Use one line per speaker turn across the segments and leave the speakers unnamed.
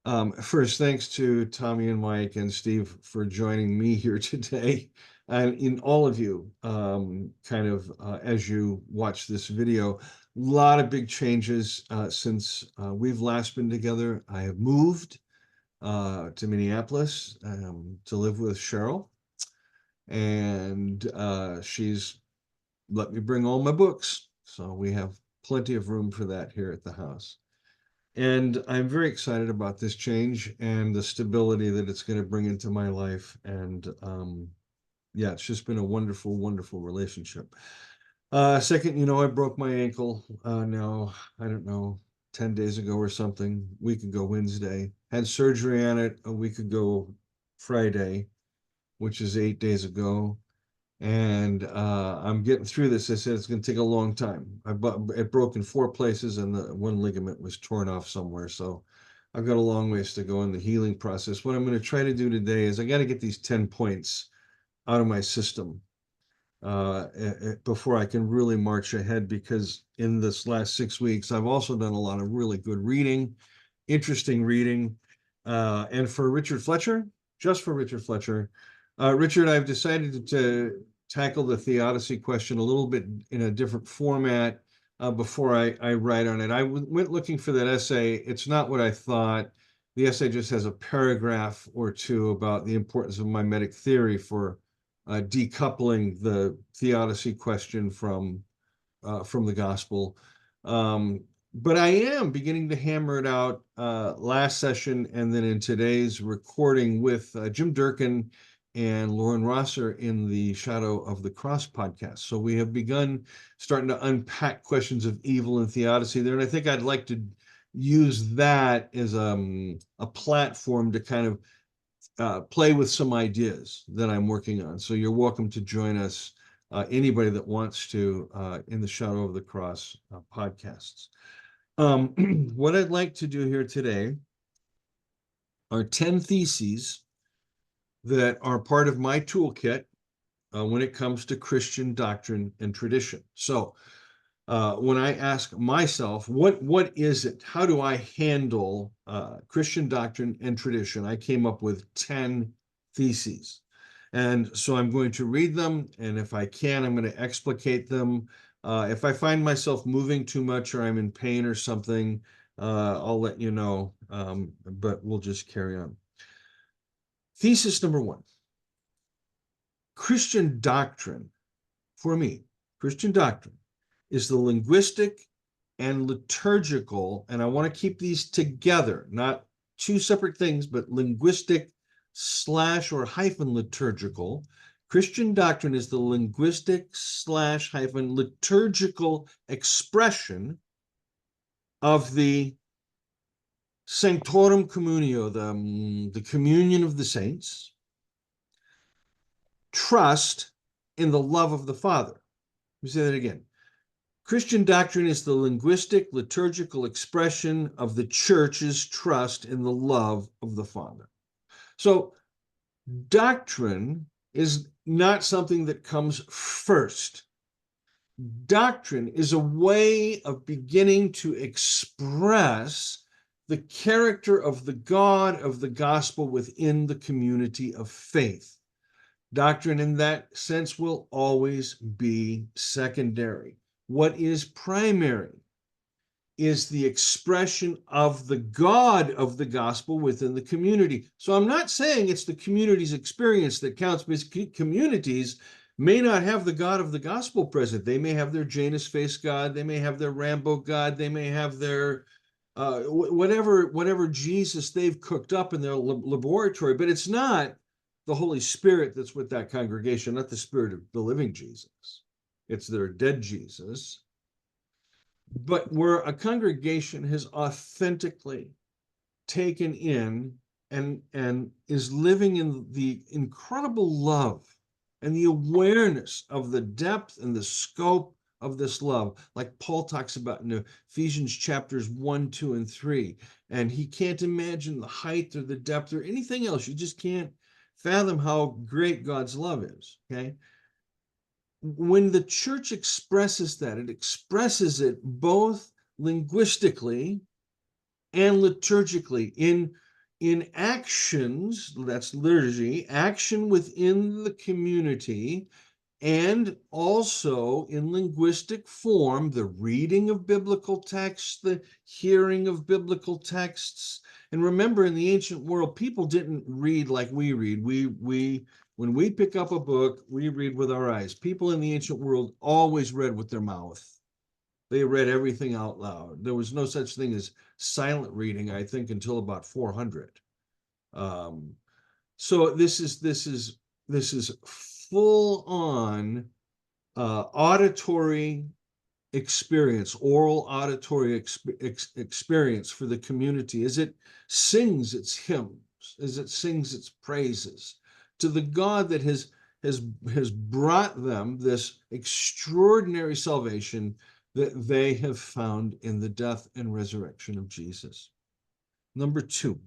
First, thanks to Tommy and Mike and Steve for joining me here today, and in all of you, as you watch this video. A lot of big changes since we've last been together. I have moved to Minneapolis to live with Cheryl, and she's let me bring all my books, so we have plenty of room for that here at the house. And I'm very excited about this change and the stability that it's going to bring into my life. And yeah, it's just been a wonderful, wonderful relationship. Second, I broke my ankle now, I don't know, 10 days ago or something, week ago Wednesday. Had surgery on it a week ago Friday, which is 8 days ago. And I'm getting through this. I said it's going to take a long time. It broke in 4 places, and the one ligament was torn off somewhere. So I've got a long ways to go in the healing process. What I'm going to try to do today is I got to get these 10 points out of my system before I can really march ahead. Because in this last 6 weeks, I've also done a lot of really good reading, interesting reading, and for Richard Fletcher, just for Richard Fletcher. Richard, I've decided to tackle the theodicy question a little bit in a different format before I write on it. I went looking for that essay. It's not what I thought. The essay just has a paragraph or two about the importance of mimetic theory for decoupling the theodicy question from the gospel. But I am beginning to hammer it out last session and then in today's recording with Jim Durkin and Lauren Rosser in the Shadow of the Cross podcast. So we have begun starting to unpack questions of evil and theodicy there. And I think I'd like to use that as a platform to kind of play with some ideas that I'm working on. So you're welcome to join us, anybody that wants to, in the Shadow of the Cross podcasts. What I'd like to do here today are 10 theses that are part of my toolkit when it comes to Christian doctrine and tradition. So when I ask myself, what is it? How do I handle Christian doctrine and tradition? I came up with 10 theses. And so I'm going to read them, and if I can, I'm going to explicate them. If I find myself moving too much or I'm in pain or something, I'll let you know, but we'll just carry on. Thesis number 1. Christian doctrine, for me, Christian doctrine is the linguistic and liturgical, and I want to keep these together, not two separate things, but linguistic / or hyphen liturgical. Christian doctrine is the linguistic / hyphen liturgical expression of the Sanctorum Communio, the communion of the saints, trust in the love of the Father. Let me say that again. Christian doctrine is the linguistic, liturgical expression of the church's trust in the love of the Father. So doctrine is not something that comes first. Doctrine is a way of beginning to express the character of the God of the gospel within the community of faith. Doctrine in that sense will always be secondary. What is primary is the expression of the God of the gospel within the community. So I'm not saying it's the community's experience that counts, because communities may not have the God of the gospel present. They may have their Janus face God, they may have their Rambo God, they may have their whatever Jesus they've cooked up in their laboratory, but it's not the Holy Spirit that's with that congregation, not the Spirit of the living Jesus. It's their dead Jesus. But where a congregation has authentically taken in and is living in the incredible love and the awareness of the depth and the scope of this love, like Paul talks about in Ephesians chapters 1, 2, and 3. And he can't imagine the height or the depth or anything else. You just can't fathom how great God's love is, okay? When the church expresses that, it expresses it both linguistically and liturgically in in actions, that's liturgy, action within the community, and also in linguistic form, the reading of biblical texts, the hearing of biblical texts. And remember, in the ancient world, people didn't read like we read. When we pick up a book, we read with our eyes. People in the ancient world always read with their mouth. They read everything out loud. There was no such thing as silent reading, I think, until about 400. So this is full on auditory experience, oral auditory experience for the community as it sings its hymns, as it sings its praises to the God that has brought them this extraordinary salvation that they have found in the death and resurrection of Jesus. Number two,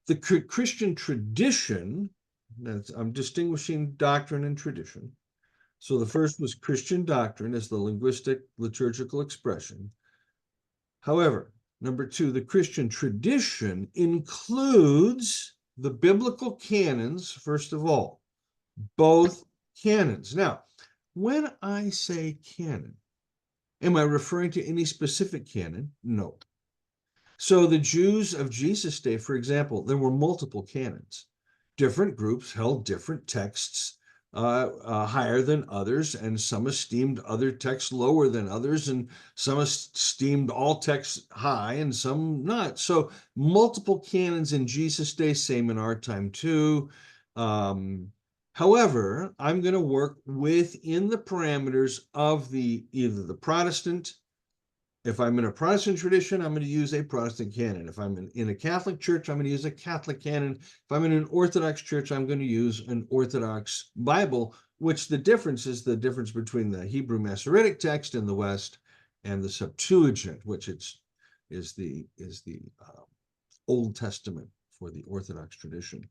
the Christian tradition, I'm distinguishing doctrine and tradition. So the first was Christian doctrine as the linguistic liturgical expression. However, number two, the Christian tradition includes the biblical canons, first of all, both canons. Now, when I say canon, am I referring to any specific canon? No. So the Jews of Jesus' day, for example, there were multiple canons. Different groups held different texts higher than others, and some esteemed other texts lower than others, and some esteemed all texts high and some not. So multiple canons in Jesus' day, same in our time too. However, I'm going to work within the parameters of either the Protestant. If I'm in a Protestant tradition, I'm going to use a Protestant canon. If I'm in a Catholic church, I'm going to use a Catholic canon. If I'm in an Orthodox church, I'm going to use an Orthodox Bible, which the difference is the difference between the Hebrew Masoretic text in the West and the Septuagint, which is the Old Testament for the Orthodox tradition.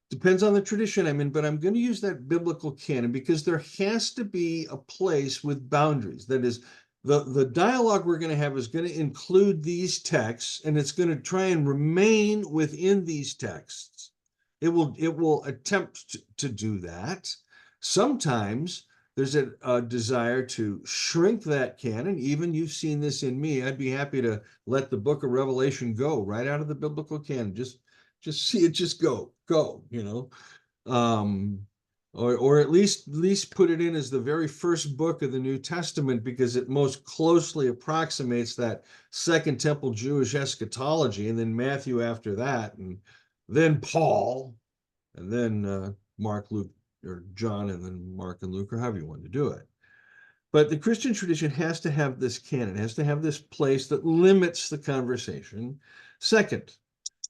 Depends on the tradition I'm in, but I'm going to use that biblical canon because there has to be a place with boundaries. That is, the dialogue we're going to have is going to include these texts, and it's going to try and remain within these texts. It will attempt to do that. Sometimes there's a desire to shrink that canon. Even you've seen this in me. I'd be happy to let the book of Revelation go right out of the biblical canon. Just see it just go, you know. Or at least put it in as the very first book of the New Testament because it most closely approximates that Second Temple Jewish eschatology, and then Matthew after that, and then Paul, and then Mark, Luke, or John, and then Mark and Luke, or however you want to do it. But the Christian tradition has to have this canon, has to have this place that limits the conversation. Second,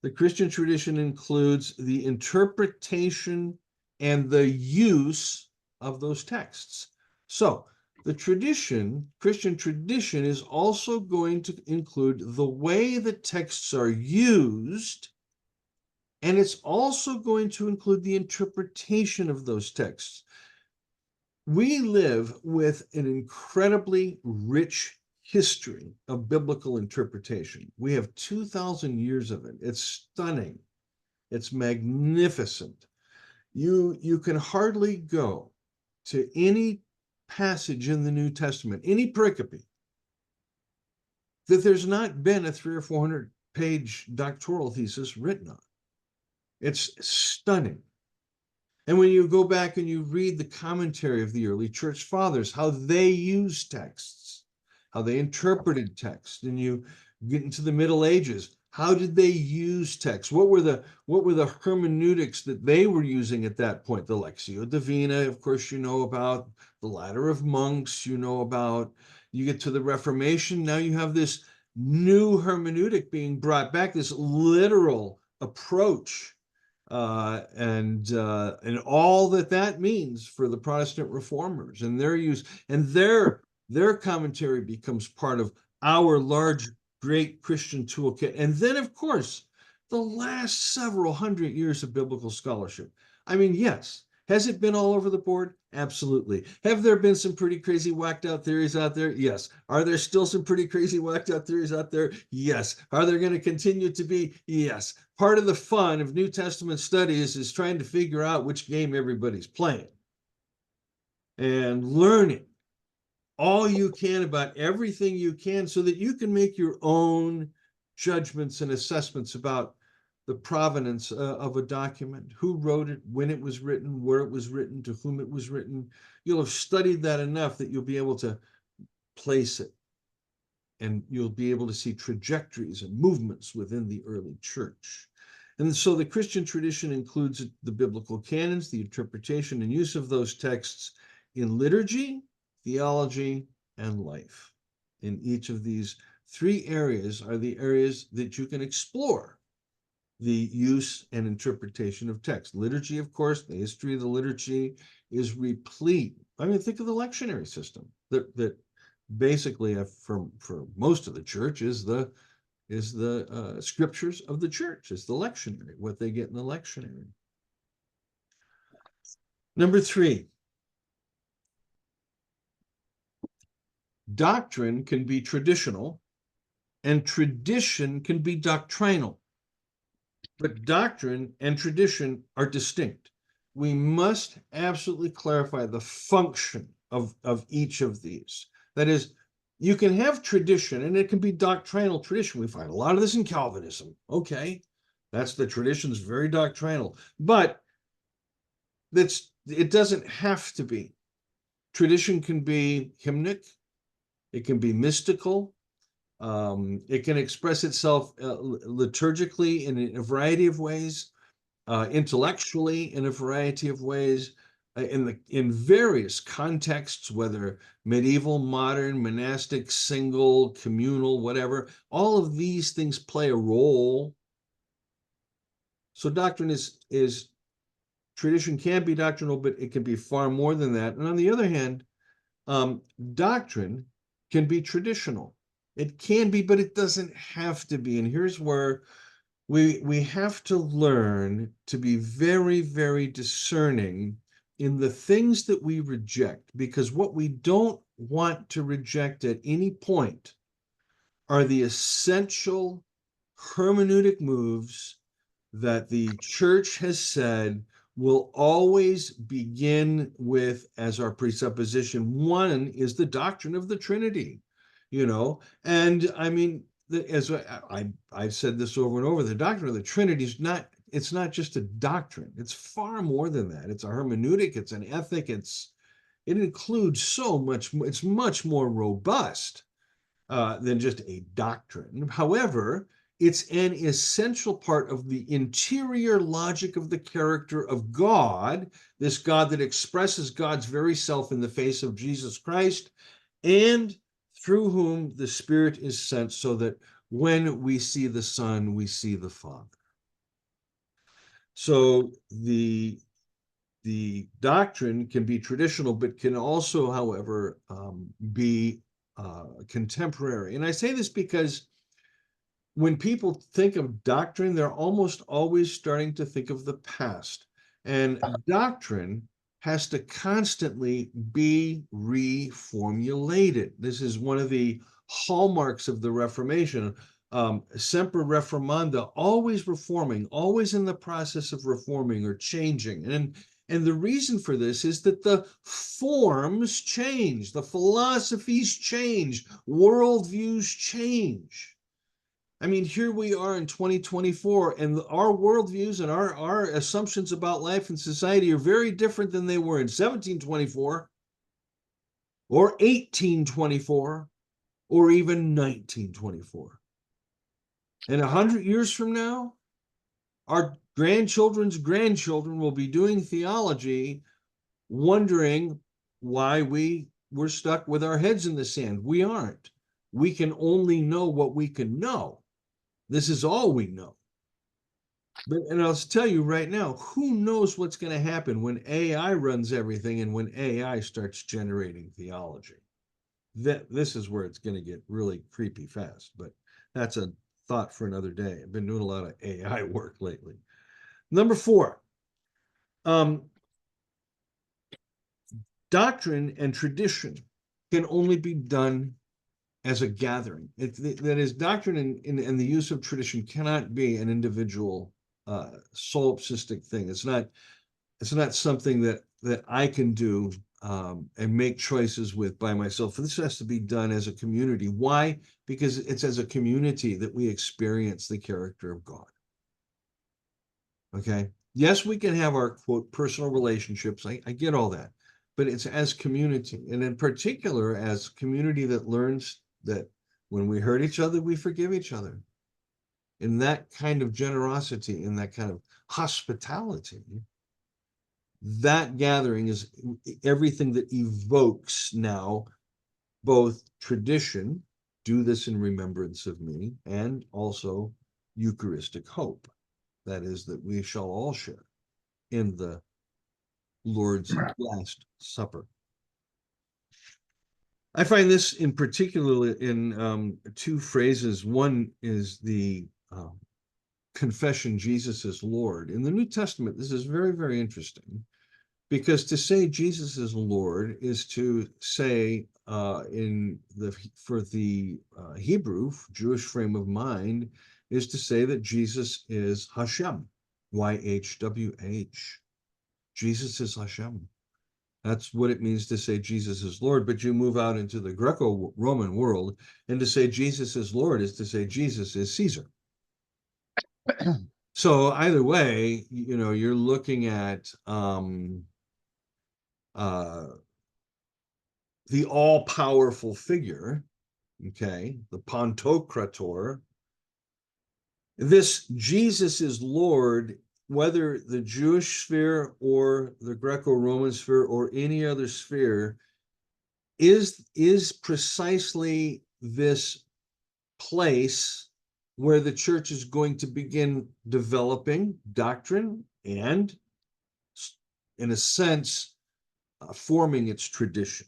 the Christian tradition includes the interpretation and the use of those texts. So the Christian tradition is also going to include the way the texts are used, and it's also going to include the interpretation of those texts. We live with an incredibly rich history of biblical interpretation. We have 2,000 years of it. It's stunning. It's magnificent. You can hardly go to any passage in the New Testament, any pericope, that there's not been a 300 or 400 page doctoral thesis written on. It's stunning. And when you go back and you read the commentary of the early church fathers, how they used texts, how they interpreted text, and you get into the Middle Ages, how did they use text? What were the hermeneutics that they were using at that point? The Lectio Divina, of course, you know about. The Ladder of Monks, you know about. You get to the Reformation, now you have this new hermeneutic being brought back, this literal approach, and all that means for the Protestant reformers and their use, and their commentary becomes part of our large, great Christian toolkit. And then, of course, the last several hundred years of biblical scholarship. I mean, yes, Has it been all over the board? Absolutely. Have there been some pretty crazy whacked out theories out there? Yes. Are there still some pretty crazy whacked out theories out there? Yes. Are there going to continue to be? Yes. Part of the fun of New Testament studies is trying to figure out which game everybody's playing and learning all you can about everything you can so that you can make your own judgments and assessments about the provenance of a document, who wrote it, when it was written, where it was written, to whom it was written. You'll have studied that enough that you'll be able to place it, and you'll be able to see trajectories and movements within the early church. And so the Christian tradition includes the biblical canons, the interpretation and use of those texts in liturgy, theology, and life. In each of these three areas are the areas that you can explore the use and interpretation of text. Liturgy, of course, the history of the liturgy is replete. I mean, think of the lectionary system that basically for most of the church is the scriptures of the church, is the lectionary, what they get in the lectionary. Number 3, doctrine can be traditional and tradition can be doctrinal. But doctrine and tradition are distinct. We must absolutely clarify the function of each of these. That is, you can have tradition and it can be doctrinal tradition. We find a lot of this in Calvinism. Okay, that's the tradition's very doctrinal, but it doesn't have to be. Tradition can be hymnic, it can be mystical, it can express itself liturgically in a variety of ways, intellectually in a variety of ways, in various contexts, whether medieval, modern, monastic, single, communal, whatever. All of these things play a role. So doctrine is tradition can be doctrinal, but it can be far more than that. And on the other hand, doctrine can be traditional. It can be, but it doesn't have to be. And here's where we have to learn to be very, very discerning in the things that we reject, because what we don't want to reject at any point are the essential hermeneutic moves that the church has said will always begin with as our presupposition. One is the doctrine of the Trinity, and I mean, as I've said this over and over, the doctrine of the Trinity is it's not just a doctrine. It's far more than that. It's a hermeneutic, it's an ethic, it includes so much, it's much more robust than just a doctrine. However, it's an essential part of the interior logic of the character of God, this God that expresses God's very self in the face of Jesus Christ, and through whom the Spirit is sent, so that when we see the Son, we see the Father. So the doctrine can be traditional, but can also, however, be contemporary. And I say this because when people think of doctrine, they're almost always starting to think of the past. And doctrine has to constantly be reformulated. This is one of the hallmarks of the Reformation. Semper reformanda, always reforming, always in the process of reforming or changing. And the reason for this is that the forms change, the philosophies change, worldviews change. I mean, here we are in 2024, and our worldviews and our assumptions about life and society are very different than they were in 1724 or 1824 or even 1924. And 100 years from now, our grandchildren's grandchildren will be doing theology, wondering why we were stuck with our heads in the sand. We aren't. We can only know what we can know. This is all we know. And I'll tell you right now, who knows what's going to happen when AI runs everything and when AI starts generating theology. This is where it's going to get really creepy fast, but that's a thought for another day. I've been doing a lot of AI work lately. Number 4, Doctrine and tradition can only be done as a gathering. That is, doctrine and the use of tradition cannot be an individual solipsistic thing. It's not something that I can do and make choices with by myself. This has to be done as a community. Why? Because it's as a community that we experience the character of God. Okay. Yes, we can have our quote personal relationships. I get all that, but it's as community, and in particular as community that learns that when we hurt each other, we forgive each other. In that kind of generosity, in that kind of hospitality, that gathering is everything that evokes now both tradition, do this in remembrance of me, and also Eucharistic hope. That is, that we shall all share in the Lord's Last Supper. I find this in particular in two phrases. One is the confession, Jesus is Lord. In the New Testament, this is very, very interesting, because to say Jesus is Lord is to say for the Hebrew Jewish frame of mind is to say that Jesus is Hashem, YHWH. Jesus is Hashem. That's what it means to say Jesus is Lord. But you move out into the Greco-Roman world, and to say Jesus is Lord is to say Jesus is Caesar. So either way, you're looking at the all-powerful figure, okay, the Pantocrator. This Jesus is Lord, whether the Jewish sphere or the Greco-Roman sphere or any other sphere, is precisely this place where the church is going to begin developing doctrine and, in a sense, forming its tradition.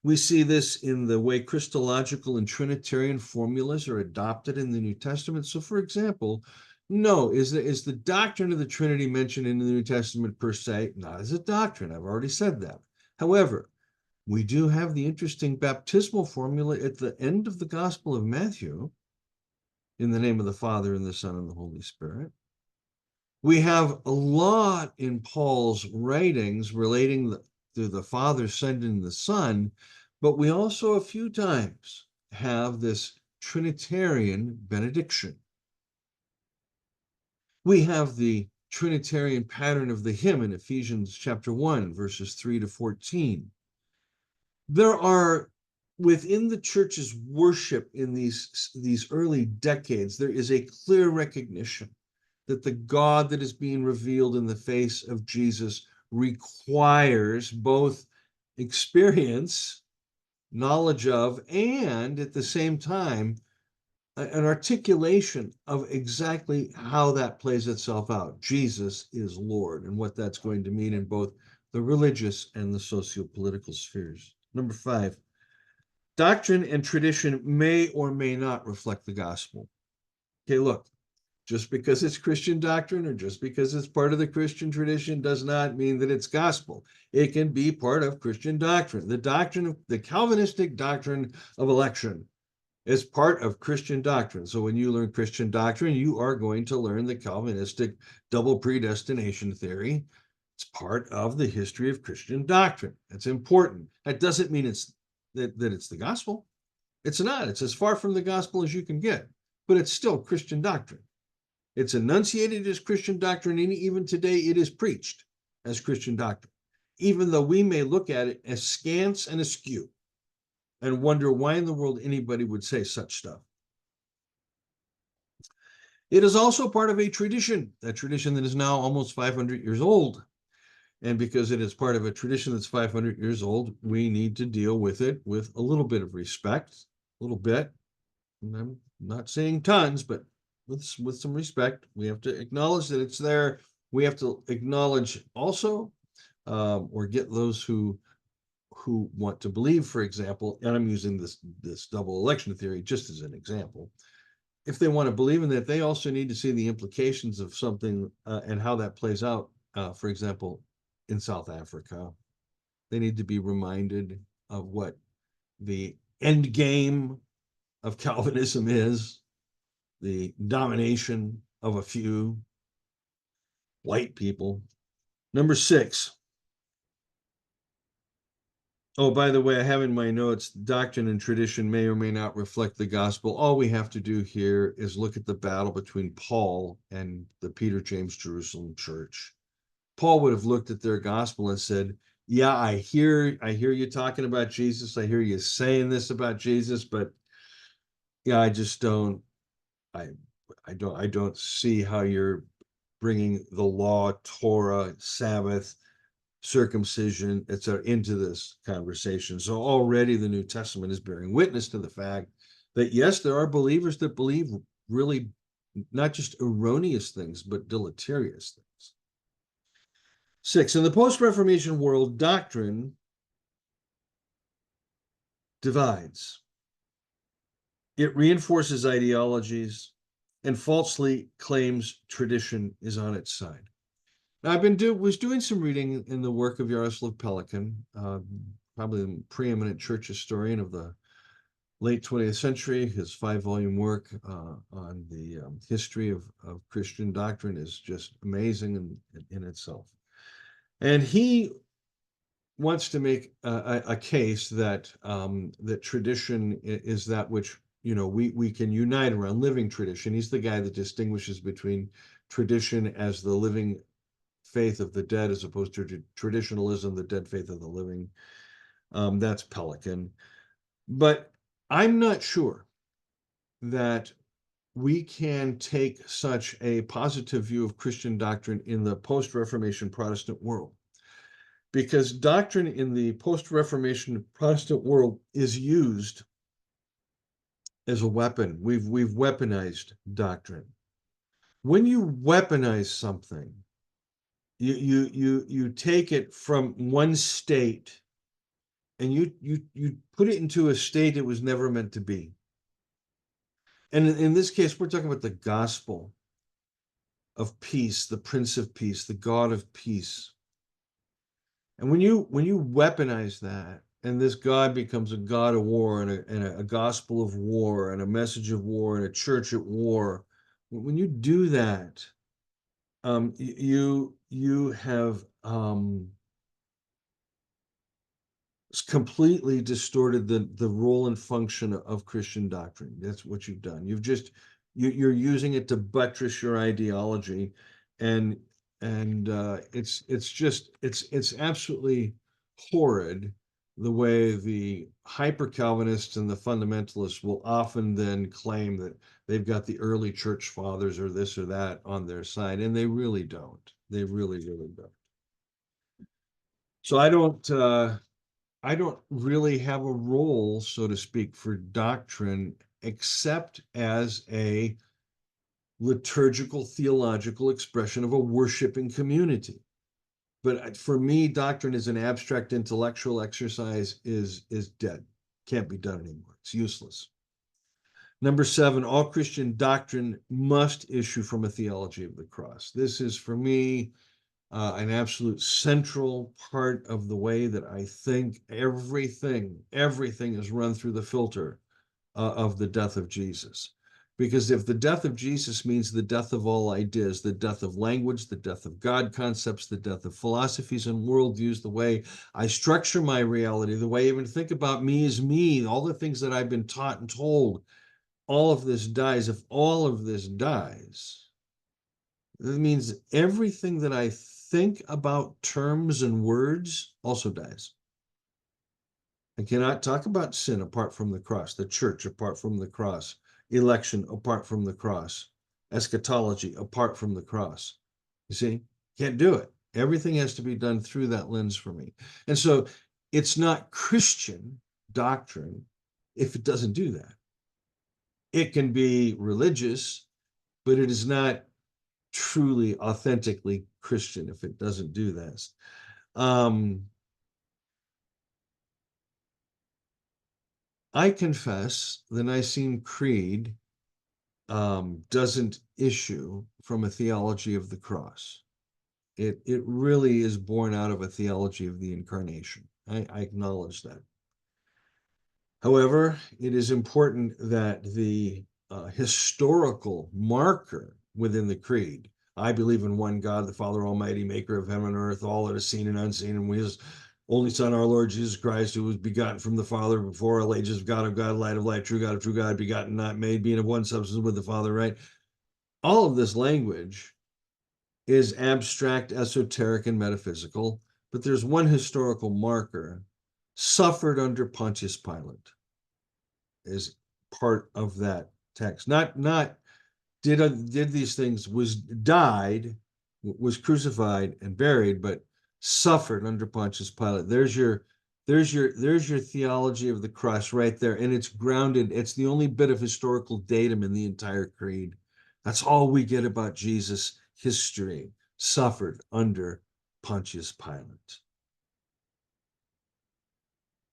We see this in the way Christological and Trinitarian formulas are adopted in the New Testament. So, for example, no, is the doctrine of the Trinity mentioned in the New Testament per se? Not as a doctrine. I've already said that. However, we do have the interesting baptismal formula at the end of the Gospel of Matthew, in the name of the Father, and the Son, and the Holy Spirit. We have a lot in Paul's writings relating to the Father sending the Son, but we also a few times have this Trinitarian benediction. We have the Trinitarian pattern of the hymn in Ephesians chapter 1, verses 3 to 14. There are, within the church's worship in these early decades, there is a clear recognition that the God that is being revealed in the face of Jesus requires both experience, knowledge of, and at the same time, an articulation of exactly how that plays itself out. Jesus is Lord, and what that's going to mean in both the religious and the socio-political spheres. Number 5, doctrine and tradition may or may not reflect the gospel. Okay, look, just because it's Christian doctrine or just because it's part of the Christian tradition does not mean that it's gospel. It can be part of Christian doctrine. The Calvinistic doctrine of election is part of Christian doctrine. So when you learn Christian doctrine, you are going to learn the Calvinistic double predestination theory. It's part of the history of Christian doctrine. It's important. That doesn't mean that it's the gospel. It's not. It's as far from the gospel as you can get, but it's still Christian doctrine. It's enunciated as Christian doctrine, and even today it is preached as Christian doctrine, even though we may look at it as scant and askew and wonder why in the world anybody would say such stuff. It is also part of a tradition that is now almost 500 years old. And because it is part of a tradition that's 500 years old, we need to deal with it with a little bit of respect, a little bit. And I'm not saying tons, but with some respect. We have to acknowledge that it's there. We have to acknowledge also, or get those who want to believe, for example, and I'm using this double election theory just as an example. If they want to believe in that, they also need to see the implications of something and how that plays out, for example, in South Africa, They need to be reminded of what the end game of Calvinism is, the domination of a few white people. Number 6. Oh, by the way, I have in my notes, doctrine and tradition may or may not reflect the gospel. All we have to do here is look at the battle between Paul and the Peter, James, Jerusalem church. Paul would have looked at their gospel and said, yeah, I hear you talking about Jesus. I hear you saying this about Jesus, but yeah, I just don't, I don't see how you're bringing the law, Torah, Sabbath, circumcision, etc., into this conversation. So already the New Testament is bearing witness to the fact that yes, there are believers that believe really not just erroneous things, but deleterious things. 6, in the post-Reformation world, doctrine divides. It reinforces ideologies and falsely claims tradition is on its side. Now, was doing some reading in the work of Jaroslav Pelikan, probably the preeminent church historian of the late 20th century. His 5-volume work on the history of Christian doctrine is just amazing in itself. And he wants to make a case that that tradition is that which we can unite around, living tradition. He's the guy that distinguishes between tradition as the living faith of the dead as opposed to traditionalism, the dead faith of the living. That's Pelikan. But I'm not sure that we can take such a positive view of Christian doctrine in the post-Reformation Protestant world, because doctrine in the post-Reformation Protestant world is used as a weapon. We've weaponized doctrine. When you weaponize something, you take it from one state and you put it into a state it was never meant to be. And in this case, we're talking about the gospel of peace, the Prince of Peace, the God of peace. And when you weaponize that, and this God becomes a God of war and a gospel of war and a message of war and a church at war, when you do that, you have completely distorted the role and function of Christian doctrine. That's what you've done. You're using it to buttress your ideology, and it's absolutely horrid the way the hyper Calvinists and the fundamentalists will often then claim that they've got the early church fathers or this or that on their side, and they really don't. They really don't. So I don't really have a role, so to speak, for doctrine, except as a liturgical, theological expression of a worshiping community. But for me, doctrine as an abstract intellectual exercise is dead. Can't be done anymore. It's useless. Number 7, all Christian doctrine must issue from a theology of the cross. This is, for me, an absolute central part of the way that I think everything is run through the filter of the death of Jesus. Because if the death of Jesus means the death of all ideas, the death of language, the death of God concepts, the death of philosophies and worldviews, the way I structure my reality, the way I even think about me as me, all the things that I've been taught and told, all of this dies. If all of this dies, that means everything that I think about terms and words also dies. I cannot talk about sin apart from the cross, the church apart from the cross, election apart from the cross, eschatology apart from the cross. You see, can't do it. Everything has to be done through that lens for me. And so it's not Christian doctrine if it doesn't do that. It can be religious, but it is not truly, authentically Christian if it doesn't do this. I confess the Nicene Creed doesn't issue from a theology of the cross. It really is born out of a theology of the incarnation. I acknowledge that. However, it is important that the historical marker within the creed, I believe in one God, the Father Almighty, maker of heaven and earth, all that is seen and unseen, and his only Son, our Lord Jesus Christ, who was begotten from the Father before all ages, God of God, light of light, true God of true God, begotten, not made, being of one substance with the Father, right? All of this language is abstract, esoteric, and metaphysical, but there's one historical marker: suffered under Pontius Pilate is part of that text. Not did these things, was died, was crucified and buried, but suffered under Pontius Pilate. There's your theology of the cross right there, and it's grounded. It's the only bit of historical datum in the entire creed. That's all we get about Jesus' history. Suffered under Pontius Pilate.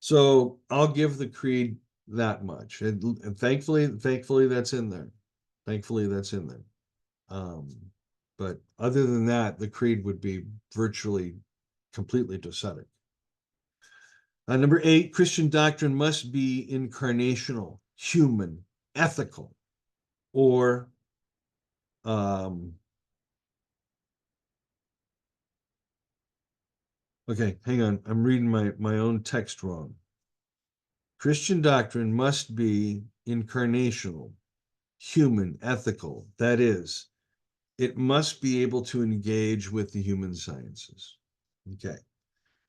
So I'll give the creed that much, and thankfully that's in there. Thankfully that's in there. But other than that, the creed would be virtually completely docetic. Number 8, Christian doctrine must be incarnational, human, ethical, or okay, hang on. I'm reading my own text wrong. Christian doctrine must be incarnational, human, ethical. That is, it must be able to engage with the human sciences. Okay.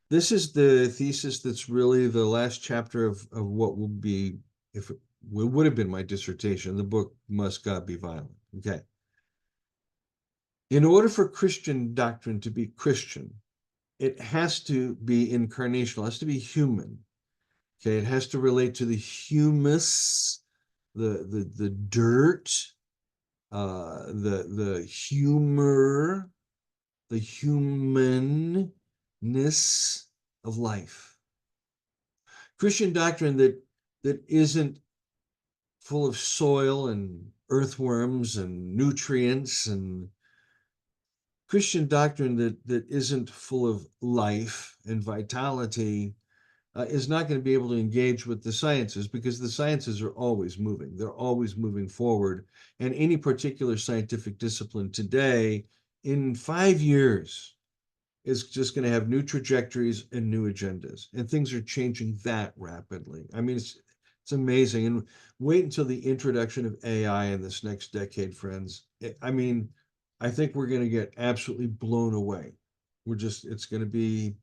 This is the thesis that's really the last chapter of what will be, if it would have been my dissertation, the book Must God Be Violent? Okay. In order for Christian doctrine to be Christian, it has to be incarnational, it has to be human. Okay, it has to relate to the humus, the dirt, the humor, the humanness of life. Christian doctrine that isn't full of soil and earthworms and nutrients, and Christian doctrine that isn't full of life and vitality is not going to be able to engage with the sciences, because the sciences are always moving. They're always moving forward. And any particular scientific discipline today, in 5 years, is just going to have new trajectories and new agendas. And things are changing that rapidly. I mean, it's amazing. And wait until the introduction of AI in this next decade, friends. I mean, I think we're going to get absolutely blown away. It's going to be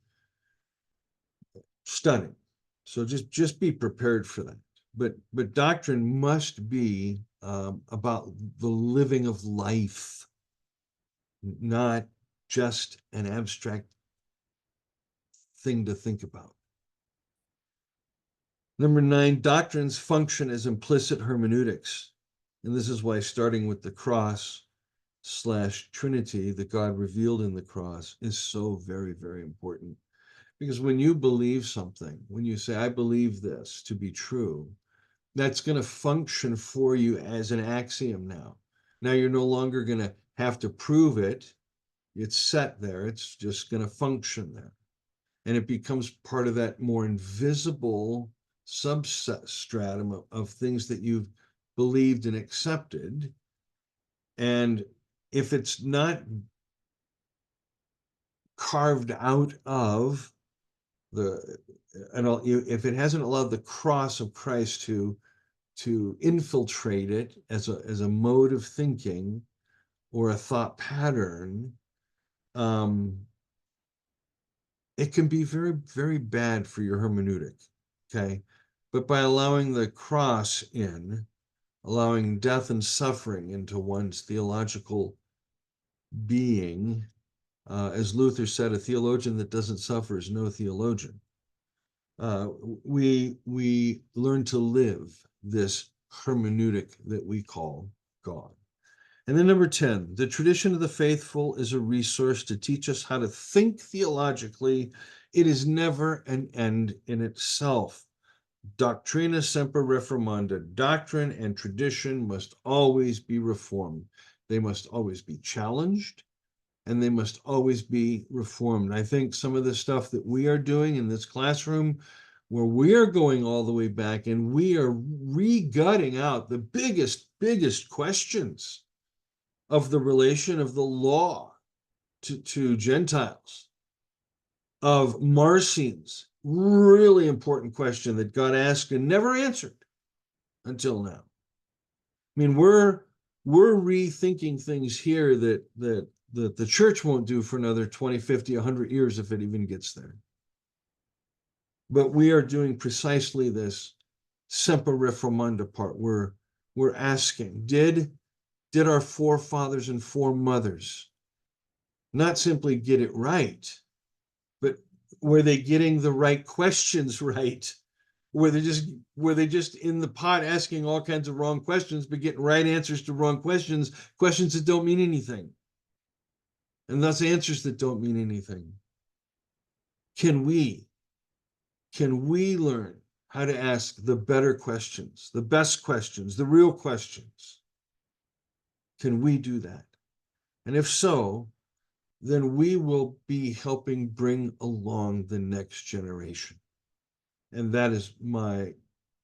stunning. So just be prepared for that. But doctrine must be about the living of life, not just an abstract thing to think about. Number 9, doctrines function as implicit hermeneutics. And this is why starting with the cross / Trinity that God revealed in the cross is so very, very important. Because when you believe something, when you say, I believe this to be true, that's going to function for you as an axiom now. Now you're no longer going to have to prove it. It's set there. It's just going to function there. And it becomes part of that more invisible substratum of things that you've believed and accepted. And if it's not carved out of if it hasn't allowed the cross of Christ to infiltrate it as a mode of thinking or a thought pattern, it can be very, very bad for your hermeneutic. Okay, but by allowing the cross in, allowing death and suffering into one's theological being, as Luther said, a theologian that doesn't suffer is no theologian. We learn to live this hermeneutic that we call God. And then number 10, the tradition of the faithful is a resource to teach us how to think theologically. It is never an end in itself. Doctrina semper reformanda. Doctrine and tradition must always be reformed. They must always be challenged. and they must always be reformed. I think some of the stuff that we are doing in this classroom, where we are going all the way back and we are re-gutting out the biggest questions of the relation of the law to Gentiles, of Marcion's really important question that got asked and never answered until now. I mean, we're rethinking things here that the church won't do for another 20, 50, 100 years if it even gets there. But we are doing precisely this semper reformanda part. We're asking, did our forefathers and foremothers not simply get it right, but were they getting the right questions right? Were they just in the pot asking all kinds of wrong questions, but getting right answers to wrong questions, questions that don't mean anything, and thus answers that don't mean anything? Can we learn how to ask the better questions, the best questions, the real questions? Can we do that? And if so, then we will be helping bring along the next generation. And that is my,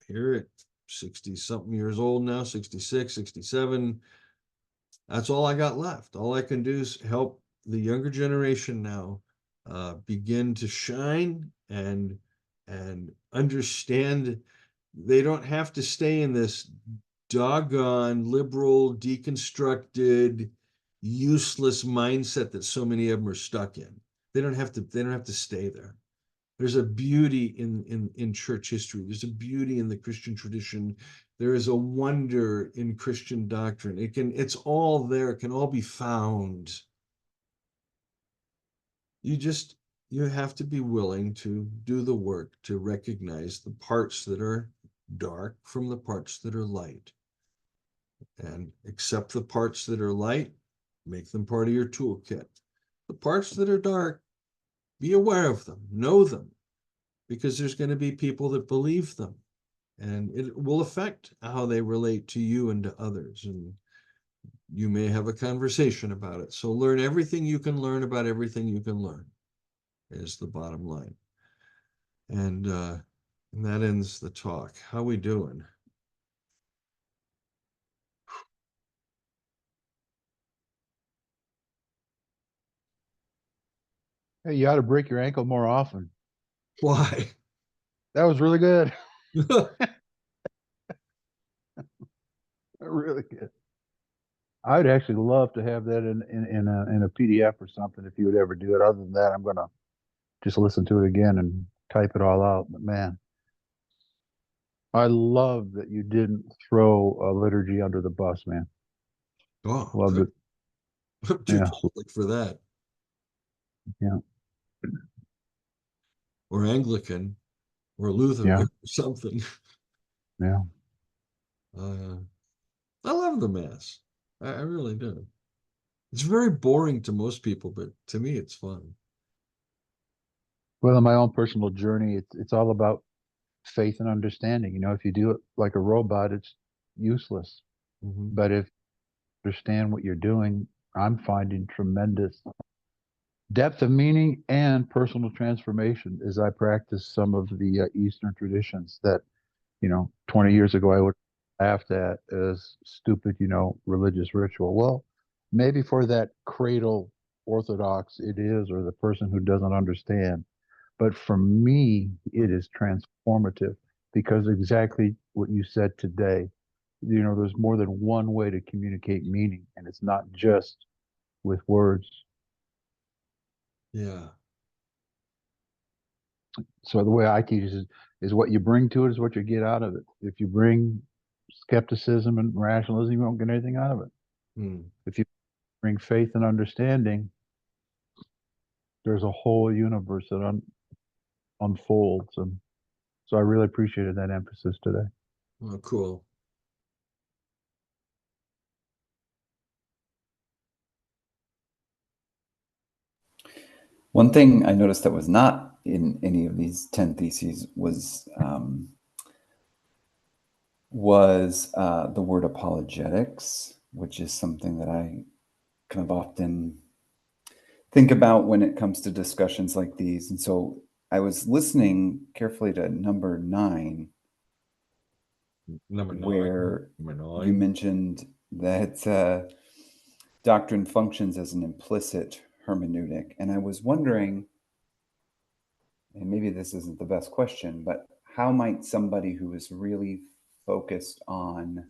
here at 60 something years old now, 66, 67, that's all I got left. All I can do is help the younger generation now begin to shine and understand they don't have to stay in this doggone liberal, deconstructed, useless mindset that so many of them are stuck in. They don't have to stay there. There's a beauty in church history. There's a beauty in the Christian tradition. There is a wonder in Christian doctrine. It's all there. It can all be found. You have to be willing to do the work to recognize the parts that are dark from the parts that are light, and accept the parts that are light, make them part of your toolkit. The parts that are dark, be aware of them, know them, because there's going to be people that believe them, and it will affect how they relate to you and to others, and you may have a conversation about it. So learn everything you can learn about everything you can learn is the bottom line. And that ends the talk. How we doing?
Hey, you ought to break your ankle more often.
Why?
That was really good. Really good. I'd actually love to have that in a PDF or something if you would ever do it. Other than that, I'm gonna just listen to it again and type it all out. But man, I love that you didn't throw a liturgy under the bus, man.
Oh,
Loved
good.
it.
I'm too
Yeah,
Catholic for that.
yeah,
Or Anglican or Lutheran
yeah,
or something.
yeah.
Uh, I love the Mass. I really do. It's very boring to most people, but to me, it's fun.
Well, in my own personal journey, it's all about faith and understanding. You know, if you do it like a robot, it's useless.
Mhm.
But if you understand what you're doing, I'm finding tremendous depth of meaning and personal transformation as I practice some of the Eastern traditions that, 20 years ago I would have laughed at as stupid, religious ritual. Well, maybe for that cradle Orthodox it is, or the person who doesn't understand. But for me, it is transformative because exactly what you said today, there's more than one way to communicate meaning, and it's not just with words.
Yeah.
So the way I teach is what you bring to it is what you get out of it. If you bring skepticism and rationalism, you won't get anything out of it.
Hmm.
If you bring faith and understanding, there's a whole universe that unfolds. And so I really appreciated that emphasis today.
Oh, cool.
One thing I noticed that was not in any of these 10 theses was the word apologetics, which is something that I kind of often think about when it comes to discussions like these. And so I was listening carefully to number 9,
Number 9.
where
Number
you
9.
mentioned that doctrine functions as an implicit hermeneutic. And I was wondering, and maybe this isn't the best question, but how might somebody who is really focused on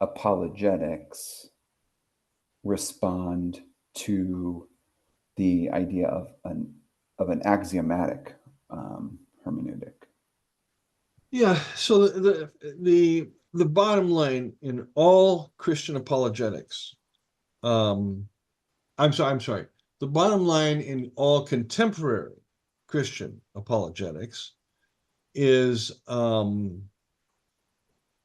apologetics respond to the idea of an axiomatic hermeneutic?
Yeah, so the bottom line in all Christian apologetics, I'm sorry. The bottom line in all contemporary Christian apologetics is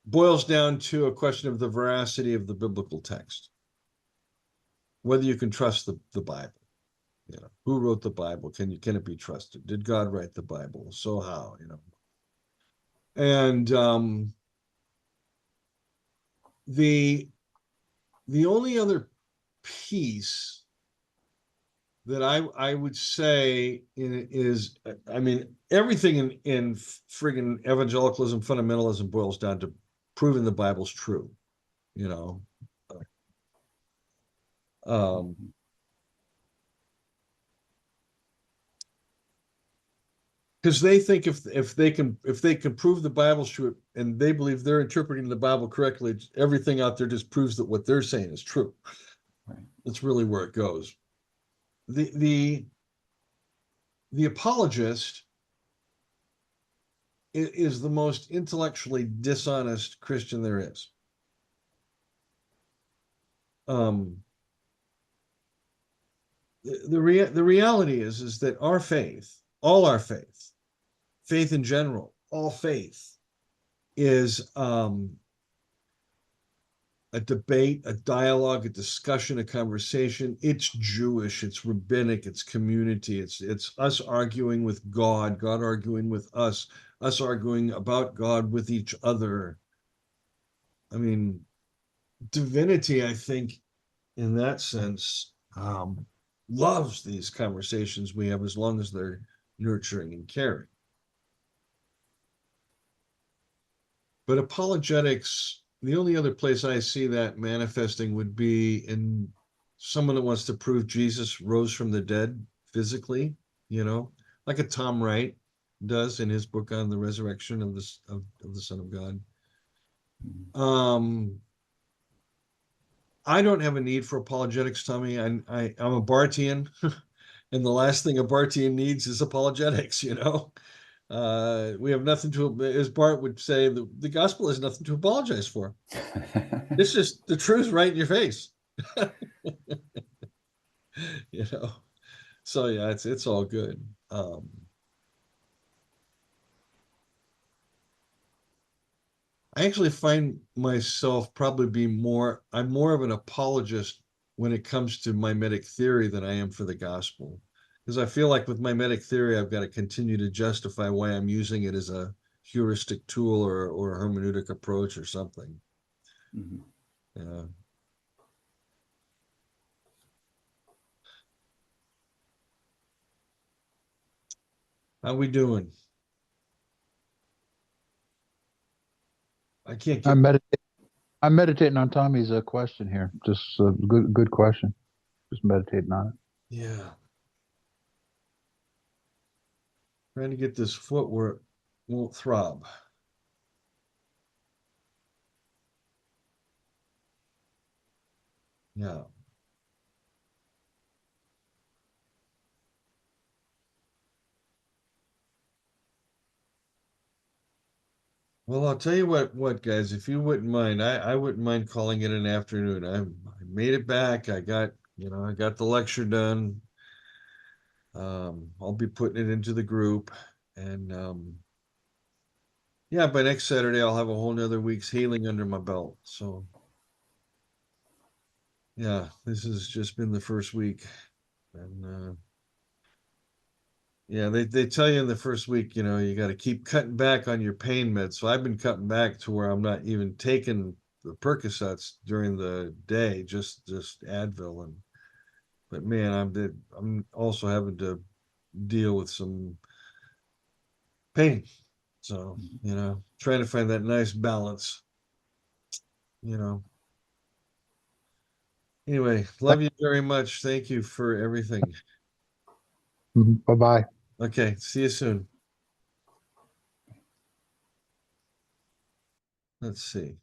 boils down to a question of the veracity of the biblical text, whether you can trust the Bible. You know, who wrote the Bible? Can it be trusted? Did God write the Bible? So how? You know, and the only other piece that I would say is, I mean, everything in friggin' evangelicalism, fundamentalism boils down to proving the Bible's true, you know. Because they think if they can prove the Bible's true and they believe they're interpreting the Bible correctly, everything out there just proves that what they're saying is true.
Right.
That's really where it goes. The apologist is the most intellectually dishonest Christian there is. The reality is that our faith, all our faith in general, all faith is a debate, a dialogue, a discussion, a conversation. It's Jewish, it's rabbinic, it's community, it's us arguing with God, God arguing with us arguing about God with each other. I mean, divinity, I think, in that sense, loves these conversations we have as long as they're nurturing and caring. But apologetics, the only other place I see that manifesting would be in someone that wants to prove Jesus rose from the dead physically, you know, like a Tom Wright does in his book on the resurrection of the Son of God. I don't have a need for apologetics, Tommy. I'm a Bartian, and the last thing a Bartian needs is apologetics, you know. We have nothing to, as Bart would say, the gospel has nothing to apologize for. It's just the truth right in your face. You know. So yeah, it's all good. I actually find myself probably I'm more of an apologist when it comes to mimetic theory than I am for the gospel. Because I feel like with mimetic theory, I've got to continue to justify why I'm using it as a heuristic tool or a hermeneutic approach or something.
Mm-hmm.
Yeah. How we doing? I can't get.
I'm meditating on Tommy's question here. Just a good question. Just meditating on it.
Yeah. Trying to get this foot where it won't throb. Yeah. Well, I'll tell you what, guys, if you wouldn't mind, I wouldn't mind calling it an afternoon. I made it back. I got the lecture done. I'll be putting it into the group, and yeah, by next Saturday I'll have a whole nother week's healing under my belt. So yeah, this has just been the first week, and yeah, they tell you in the first week, you know, you got to keep cutting back on your pain meds. So I've been cutting back to where I'm not even taking the Percocets during the day, just Advil, and But man, I'm also having to deal with some pain. So, trying to find that nice balance, you know. Anyway, love you very much. Thank you for everything.
Bye-bye.
Okay, see you soon. Let's see.